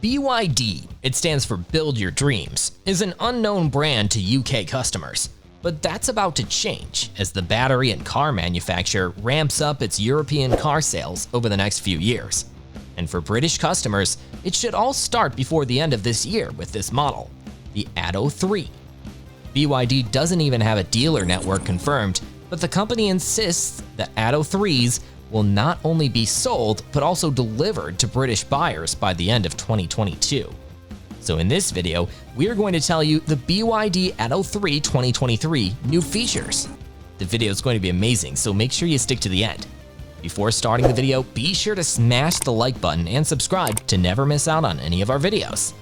BYD, it stands for Build Your Dreams, is an unknown brand to UK customers. But that's about to change as the battery and car manufacturer ramps up its European car sales over the next few years. And for British customers, it should all start before the end of this year with this model, the Atto 3. BYD doesn't even have a dealer network confirmed, but the company insists that Atto 3s will not only be sold, but also delivered to British buyers by the end of 2022. So in this video, we are going to tell you the BYD Atto 3 2023 new features. The video is going to be amazing, so make sure you stick to the end. Before starting the video, be sure to smash the like button and subscribe to never miss out on any of our videos.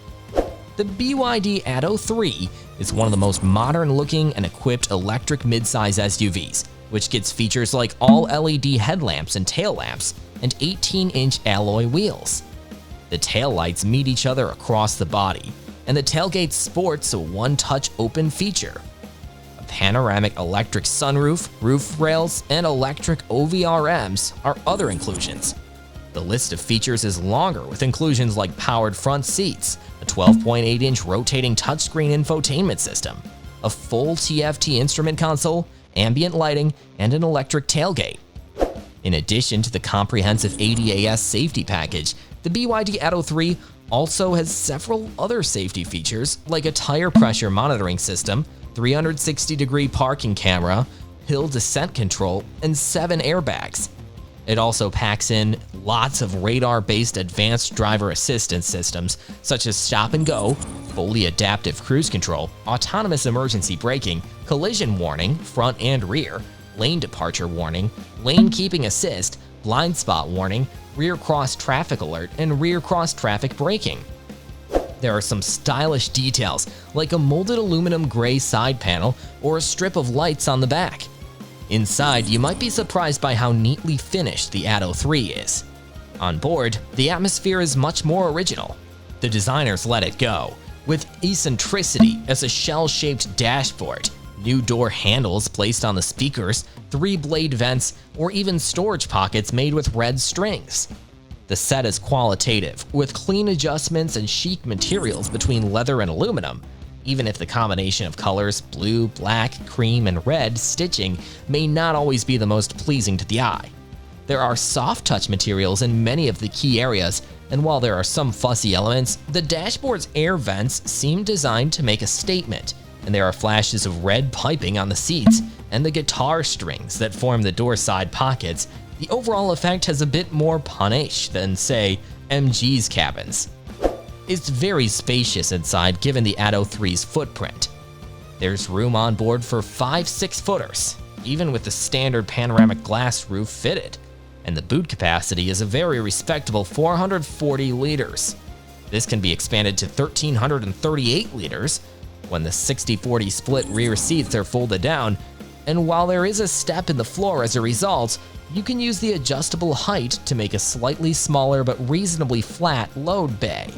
The BYD Atto 3 is one of the most modern-looking and equipped electric midsize SUVs, which gets features like all LED headlamps and tail lamps and 18-inch alloy wheels. The taillights meet each other across the body, and the tailgate sports a one-touch open feature. A panoramic electric sunroof, roof rails, and electric OVRMs are other inclusions. The list of features is longer, with inclusions like powered front seats, a 12.8-inch rotating touchscreen infotainment system, a full TFT instrument console, ambient lighting, and an electric tailgate. In addition to the comprehensive ADAS safety package, the BYD Atto 3 also has several other safety features like a tire pressure monitoring system, 360-degree parking camera, hill descent control, and 7 airbags. It also packs in lots of radar-based advanced driver assistance systems such as stop and go, fully adaptive cruise control, autonomous emergency braking, collision warning, front and rear, lane departure warning, lane keeping assist, blind spot warning, rear cross traffic alert, and rear cross traffic braking. There are some stylish details like a molded aluminum gray side panel or a strip of lights on the back. Inside, you might be surprised by how neatly finished the Atto 3 is. On board, the atmosphere is much more original. The designers let it go, with eccentricity as a shell-shaped dashboard, new door handles placed on the speakers, 3-blade vents, or even storage pockets made with red strings. The set is qualitative, with clean adjustments and chic materials between leather and aluminum, even if the combination of colors, blue, black, cream, and red stitching may not always be the most pleasing to the eye. There are soft touch materials in many of the key areas, and while there are some fussy elements, the dashboard's air vents seem designed to make a statement, and there are flashes of red piping on the seats and the guitar strings that form the door side pockets. The overall effect has a bit more panache than, say, MG's cabins. It's very spacious inside given the Atto 3's footprint. There's room on board for 5 6-footers, even with the standard panoramic glass roof fitted, and the boot capacity is a very respectable 440 liters. This can be expanded to 1,338 liters when the 60-40 split rear seats are folded down, and while there is a step in the floor as a result, you can use the adjustable height to make a slightly smaller but reasonably flat load bay.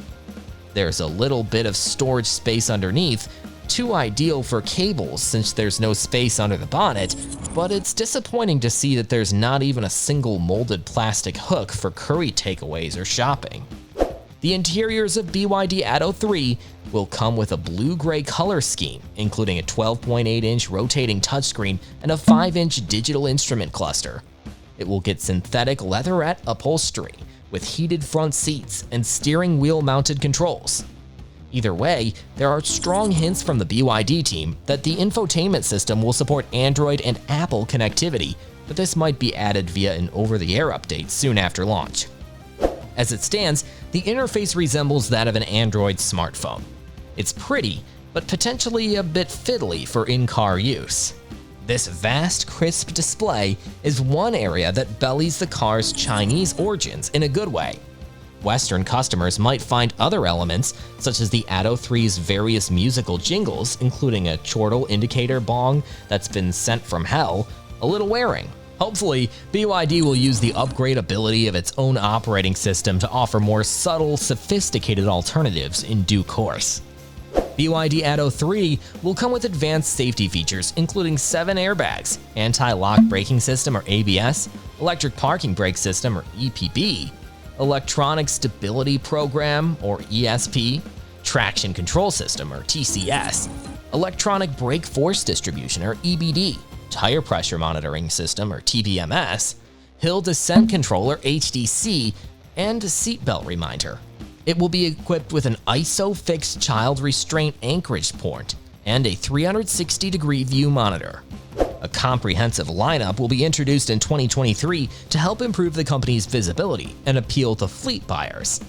There's a little bit of storage space underneath, too ideal for cables since there's no space under the bonnet, but it's disappointing to see that there's not even a single molded plastic hook for curry takeaways or shopping. The interiors of BYD Atto 3 will come with a blue-gray color scheme, including a 12.8-inch rotating touchscreen and a 5-inch digital instrument cluster. It will get synthetic leatherette upholstery, with heated front seats and steering wheel mounted controls. Either way, there are strong hints from the BYD team that the infotainment system will support Android and Apple connectivity, but this might be added via an over-the-air update soon after launch. As it stands, the interface resembles that of an Android smartphone. It's pretty, but potentially a bit fiddly for in-car use. This vast, crisp display is one area that bellies the car's Chinese origins in a good way. Western customers might find other elements, such as the Atto 3's various musical jingles, including a chortle indicator bong that's been sent from hell, a little wearing. Hopefully, BYD will use the upgradability of its own operating system to offer more subtle, sophisticated alternatives in due course. BYD Atto 3 will come with advanced safety features including 7 airbags, anti-lock braking system or ABS, electric parking brake system or EPB, Electronic Stability Program, or ESP, Traction Control System, or TCS, Electronic Brake Force Distribution, or EBD, Tire Pressure Monitoring System, or TPMS, Hill Descent Controller, HDC, and Seatbelt Reminder. It will be equipped with an ISO-fixed child restraint anchorage port and a 360-degree view monitor. A comprehensive lineup will be introduced in 2023 to help improve the company's visibility and appeal to fleet buyers.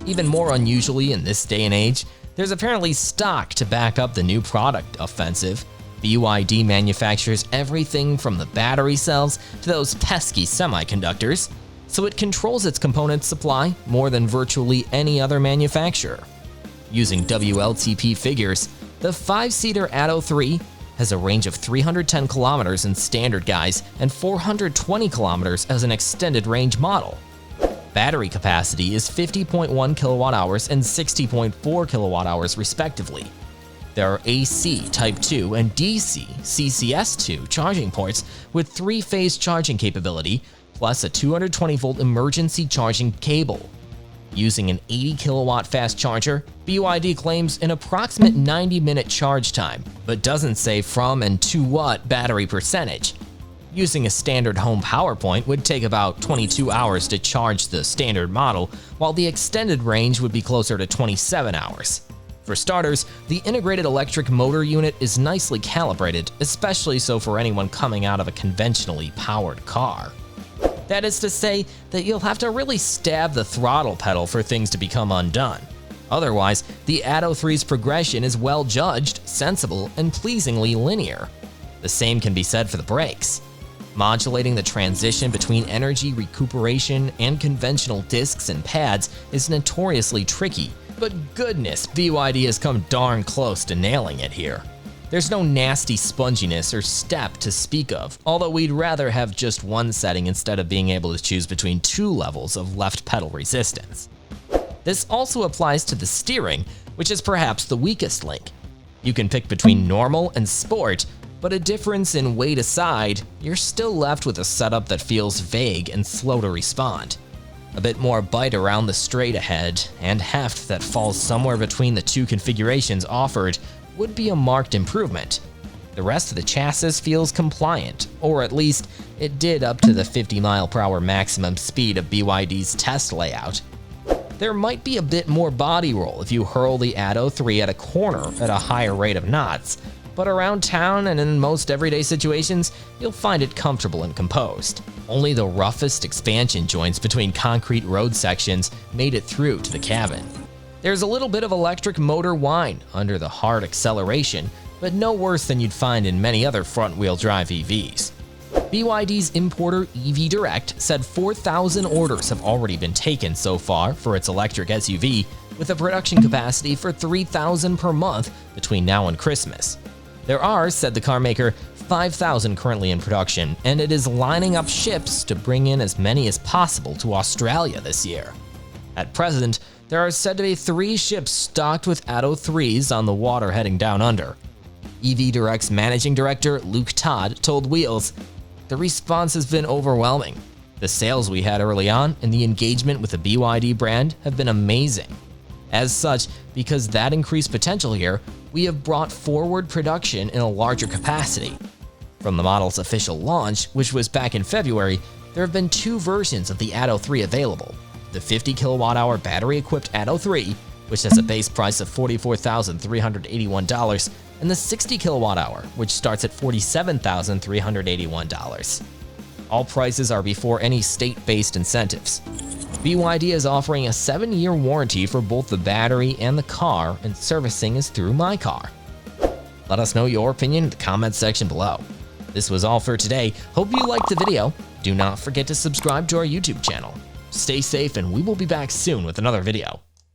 Even more unusually in this day and age, there's apparently stock to back up the new product offensive. BYD manufactures everything from the battery cells to those pesky semiconductors, so it controls its component supply more than virtually any other manufacturer. Using WLTP figures, the 5-seater Atto 3 has a range of 310 kilometers in standard guise and 420 kilometers as an extended range model. Battery capacity is 50.1 kilowatt hours and 60.4 kilowatt hours respectively. There are AC Type 2 and DC CCS2 charging ports with 3-phase charging capability, plus a 220-volt emergency charging cable. Using an 80 kilowatt fast charger, BYD claims an approximate 90-minute charge time, but doesn't say from and to what battery percentage. Using a standard home power point would take about 22 hours to charge the standard model, while the extended range would be closer to 27 hours. For starters, the integrated electric motor unit is nicely calibrated, especially so for anyone coming out of a conventionally powered car. That is to say that you'll have to really stab the throttle pedal for things to become undone. Otherwise, the Atto 3's progression is well judged, sensible, and pleasingly linear. The same can be said for the brakes. Modulating the transition between energy recuperation and conventional discs and pads is notoriously tricky, but goodness, BYD has come darn close to nailing it here. There's no nasty sponginess or step to speak of, although we'd rather have just one setting instead of being able to choose between 2 levels of left pedal resistance. This also applies to the steering, which is perhaps the weakest link. You can pick between normal and sport, but a difference in weight aside, you're still left with a setup that feels vague and slow to respond. A bit more bite around the straight ahead, and heft that falls somewhere between the 2 configurations offered would be a marked improvement. The rest of the chassis feels compliant, or at least it did up to the 50-mile-per-hour maximum speed of BYD's test layout. There might be a bit more body roll if you hurl the Atto 3 at a corner at a higher rate of knots, but around town and in most everyday situations, you'll find it comfortable and composed. Only the roughest expansion joints between concrete road sections made it through to the cabin. There's a little bit of electric motor whine under the hard acceleration, but no worse than you'd find in many other front-wheel drive EVs. BYD's importer EV Direct said 4,000 orders have already been taken so far for its electric SUV, with a production capacity for 3,000 per month between now and Christmas. There are, said the carmaker, 5,000 currently in production, and it is lining up ships to bring in as many as possible to Australia this year. At present, there are said to be 3 ships stocked with Atto 3s on the water heading down under. EV Direct's managing director, Luke Todd, told Wheels, "The response has been overwhelming. The sales we had early on and the engagement with the BYD brand have been amazing. As such, because that increased potential here, we have brought forward production in a larger capacity. From the model's official launch, which was back in February, there have been 2 versions of the Atto 3 available. The 50 kilowatt-hour battery-equipped Atto 3, which has a base price of $44,381, and the 60 kilowatt-hour, which starts at $47,381. All prices are before any state-based incentives. BYD is offering a 7-year warranty for both the battery and the car, and servicing is through My Car. Let us know your opinion in the comments section below. This was all for today. Hope you liked the video. Do not forget to subscribe to our YouTube channel. Stay safe, and we will be back soon with another video.